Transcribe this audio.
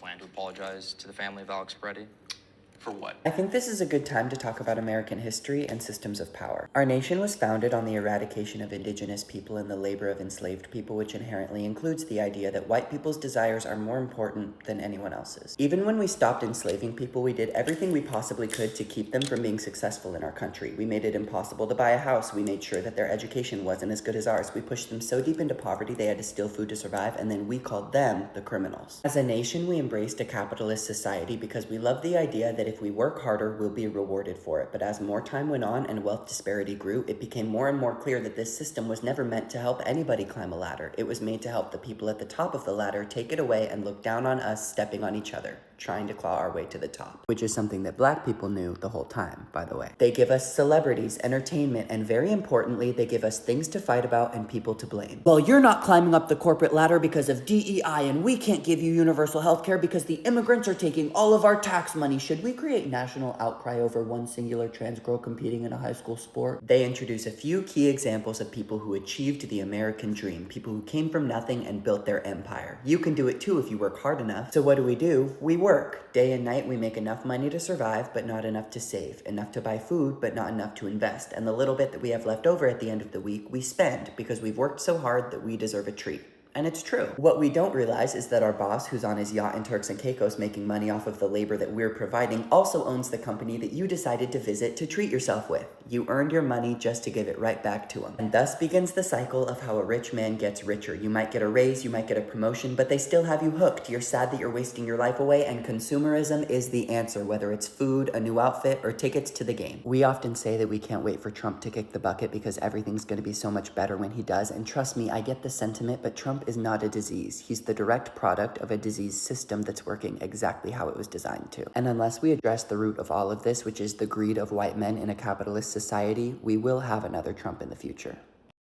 plan to apologize to the family of Alex Peretti? For what? I think this is a good time to talk about American history and systems of power. Our nation was founded on the eradication of indigenous people and the labor of enslaved people, which inherently includes the idea that white people's desires are more important than anyone else's. Even when we stopped enslaving people, we did everything we possibly could to keep them from being successful in our country. We made it impossible to buy a house. We made sure that their education wasn't as good as ours. We pushed them so deep into poverty they had to steal food to survive, and then we called them the criminals. As a nation, we embraced a capitalist society because we love the idea that if we work harder, we'll be rewarded for it. But as more time went on and wealth disparity grew, it became more and more clear that this system was never meant to help anybody climb a ladder. It was made to help the people at the top of the ladder take it away and look down on us stepping on each other, trying to claw our way to the top. Which is something that black people knew the whole time, by the way. They give us celebrities, entertainment, and very importantly, they give us things to fight about and people to blame. Well, you're not climbing up the corporate ladder because of DEI, and we can't give you universal health care because the immigrants are taking all of our tax money. Should we create national outcry over one singular trans girl competing in a high school sport? They introduce a few key examples of people who achieved the American dream, people who came from nothing and built their empire. You can do it too if you work hard enough. So what do? We work. Day and night, we make enough money to survive, but not enough to save. Enough to buy food, but not enough to invest. And the little bit that we have left over at the end of the week, we spend because we've worked so hard that we deserve a treat. And it's true. What we don't realize is that our boss, who's on his yacht in Turks and Caicos making money off of the labor that we're providing, also owns the company that you decided to visit to treat yourself with. You earned your money just to give it right back to him. And thus begins the cycle of how a rich man gets richer. You might get a raise, you might get a promotion, but they still have you hooked. You're sad that you're wasting your life away, and consumerism is the answer, whether it's food, a new outfit, or tickets to the game. We often say that we can't wait for Trump to kick the bucket because everything's gonna be so much better when he does, and trust me, I get the sentiment, but Trump is not a disease. He's the direct product of a disease system that's working exactly how it was designed to. And unless we address the root of all of this, which is the greed of white men in a capitalist society, we will have another Trump in the future.